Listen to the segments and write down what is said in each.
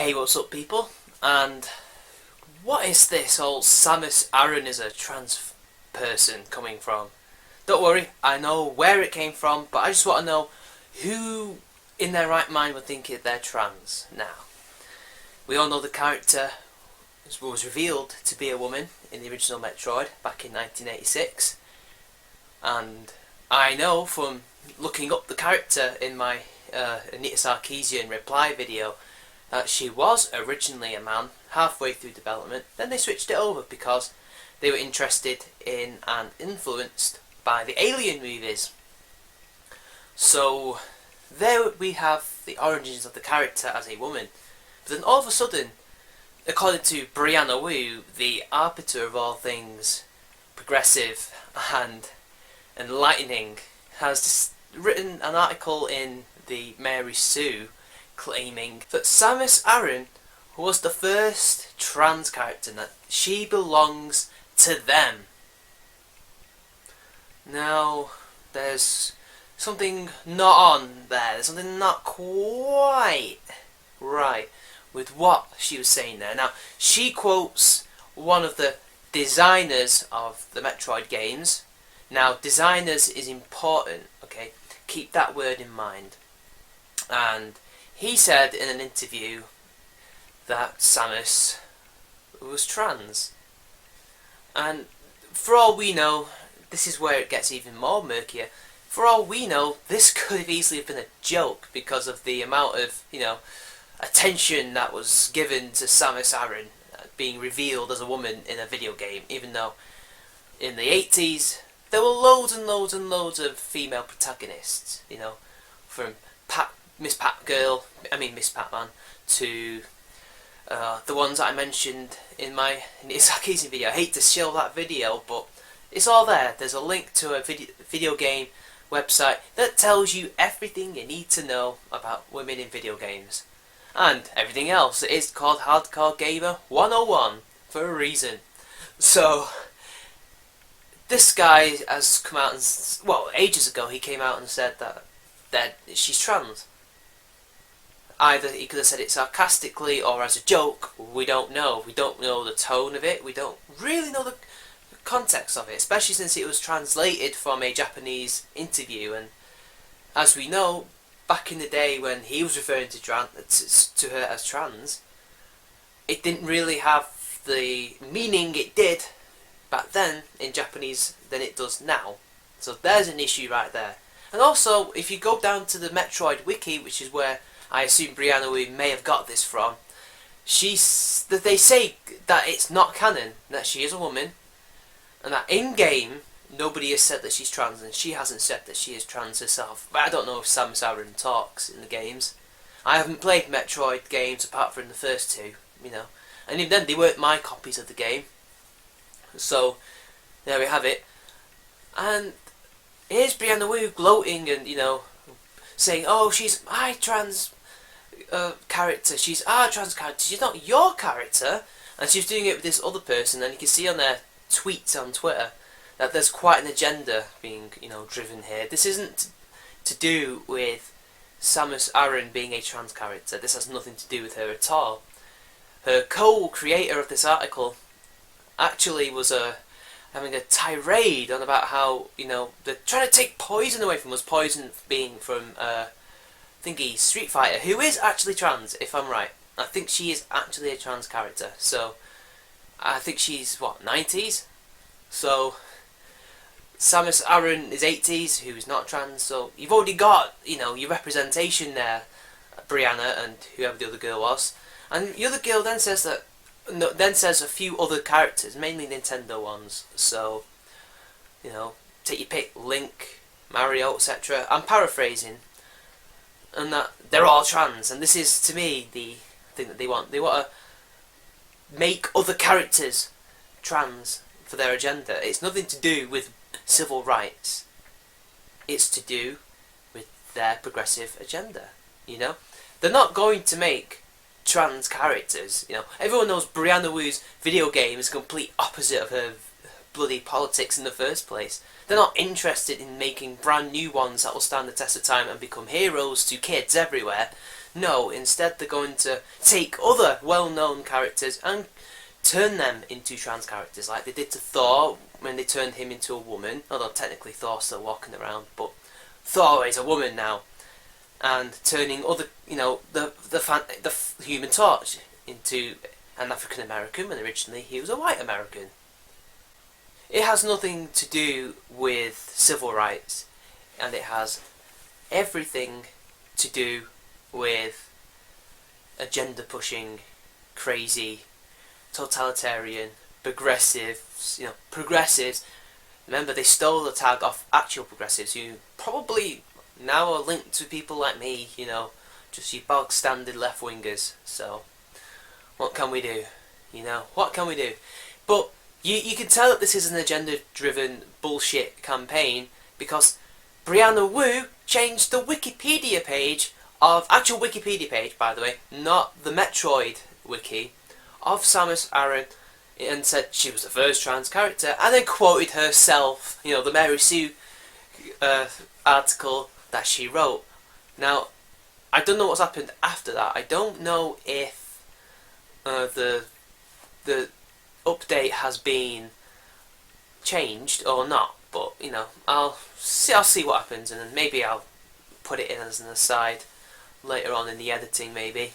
Hey, what's up, people? And what is this whole Samus Aran is a trans person coming from? Don't worry, I know where it came from, but I just want to know who in their right mind would think they're trans now. We all know the character was revealed to be a woman in the original Metroid back in 1986, and I know from looking up the character in my Anita Sarkeesian reply video that she was originally a man halfway through development. Then they switched it over because they were interested in and influenced by the Alien movies. So there we have the origins of the character as a woman. But then all of a sudden, according to Brianna Wu, the arbiter of all things progressive and enlightening, has just written an article in the Mary Sue claiming that Samus Aran was the first trans character and that she belongs to them. Now, there's something not on there. There's something not quite right with what she was saying there. Now, she quotes one of the designers of the Metroid games. Now, designers is important, okay? Keep that word in mind. And he said in an interview that Samus was trans. And for all we know, this is where it gets even more murkier. For all we know, this could have easily been a joke because of the amount of, attention that was given to Samus Aran being revealed as a woman in a video game, even though in the 80s there were loads and loads and loads of female protagonists, from Miss Pac-Man to the ones that I mentioned in my Sarkeesian video. I hate to show that video, but it's all there. There's a link to a video game website that tells you everything you need to know about women in video games. And everything else. It is called Hardcore Gamer 101 for a reason. So, this guy has come out and, ages ago he came out and said that she's trans. Either he could have said it sarcastically or as a joke, we don't know. We don't know the tone of it, we don't really know the context of it, especially since it was translated from a Japanese interview, and as we know, back in the day when he was referring to her as trans, it didn't really have the meaning it did back then in Japanese than it does now. So there's an issue right there. And also, if you go down to the Metroid wiki, which is where I assume Brianna Wu may have got this from, they say that it's not canon, that she is a woman, and that in-game nobody has said that she's trans, and she hasn't said that she is trans herself. But I don't know if Samus Aran talks in the games. I haven't played Metroid games apart from the first two, and even then they weren't my copies of the game. So there we have it. And here's Brianna Wu gloating and saying, "Oh, she's my trans character. She's our trans character. She's not your character." And she's doing it with this other person, and you can see on their tweets on Twitter that there's quite an agenda being, driven here. This isn't to do with Samus Aran being a trans character. This has nothing to do with her at all. Her co-creator of this article actually was having a tirade on about how, they're trying to take poison away from us. Poison being from, Street Fighter, who is actually trans, if I'm right. I think she is actually a trans character. So, I think she's, 90s? So, Samus Aran is 80s, who's not trans, so you've already got, your representation there, Brianna and whoever the other girl was. And the other girl then says a few other characters, mainly Nintendo ones, so, take your pick, Link, Mario, etc. I'm paraphrasing, and that they're all trans, and this is, to me, the thing that they want. They want to make other characters trans for their agenda. It's nothing to do with civil rights. It's to do with their progressive agenda, They're not going to make trans characters, Everyone knows Brianna Wu's video game is the complete opposite of her bloody politics in the first place. They're not interested in making brand new ones that will stand the test of time and become heroes to kids everywhere. No, instead they're going to take other well-known characters and turn them into trans characters, like they did to Thor when they turned him into a woman. Although technically Thor's still walking around, but Thor is a woman now. And turning other, the Human Torch into an African American when originally he was a white American. It has nothing to do with civil rights, and it has everything to do with a gender-pushing, crazy, totalitarian, progressives. Progressives. Remember, they stole the tag off actual progressives who probably now are linked to people like me. Just your bog standard left-wingers. So, what can we do? What can we do? But you can tell that this is an agenda-driven bullshit campaign because Brianna Wu changed the Wikipedia page actual Wikipedia page, by the way, not the Metroid wiki, of Samus Aran, and said she was the first trans character, and then quoted herself, the Mary Sue article that she wrote. Now, I don't know what's happened after that. I don't know if the update has been changed or not, but I'll see what happens, and then maybe I'll put it in as an aside later on in the editing, maybe.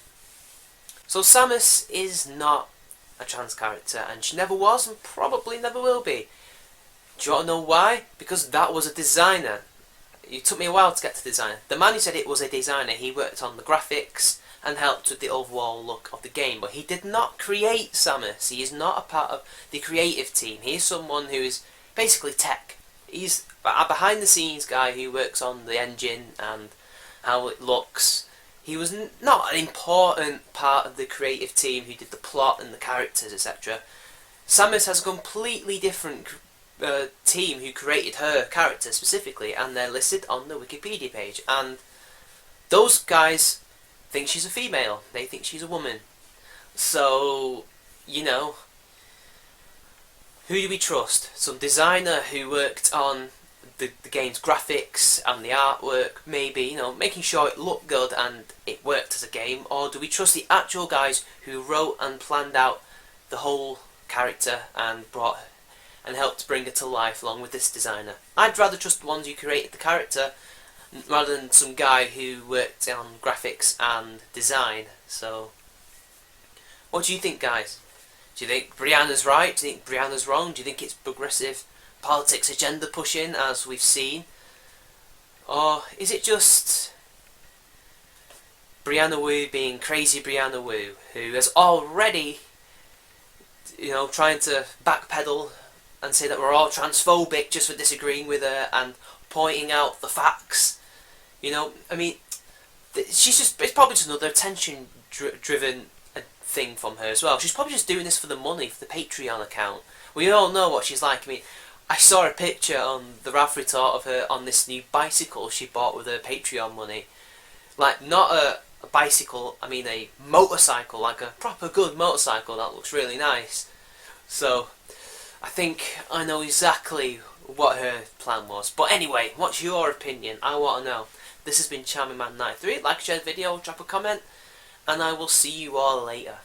So Samus is not a trans character, and she never was, and probably never will be. Do you want to know why? Because that was a designer. It took me a while to get to the designer. The man who said it was a designer, he worked on the graphics and helped with the overall look of the game, but he did not create Samus. He is not a part of the creative team. He is someone who is basically tech. He's a behind the scenes guy who works on the engine and how it looks. He was not an important part of the creative team who did the plot and the characters, etc. Samus has a completely different team who created her character specifically, and they're listed on the Wikipedia page. And those guys think she's a female. They think she's a woman. So, who do we trust? Some designer who worked on the game's graphics and the artwork, maybe, making sure it looked good and it worked as a game? Or do we trust the actual guys who wrote and planned out the whole character and helped bring it to life along with this designer? I'd rather trust the ones who created the character rather than some guy who worked on graphics and design. So, what do you think, guys? Do you think Brianna's right? Do you think Brianna's wrong? Do you think it's progressive politics agenda pushing, as we've seen? Or is it just Brianna Wu being crazy Brianna Wu, who has already, trying to backpedal and say that we're all transphobic just for disagreeing with her and pointing out the facts? It's probably just another attention-driven thing from her as well. She's probably just doing this for the money, for the Patreon account. We all know what she's like. I saw a picture on the Ralph Retort of her on this new bicycle she bought with her Patreon money. Like, not a bicycle, a motorcycle, like a proper good motorcycle that looks really nice. So, I think I know exactly what her plan was. But anyway, what's your opinion? I want to know. This has been Charming Man 93. Like, share the video, drop a comment, and I will see you all later.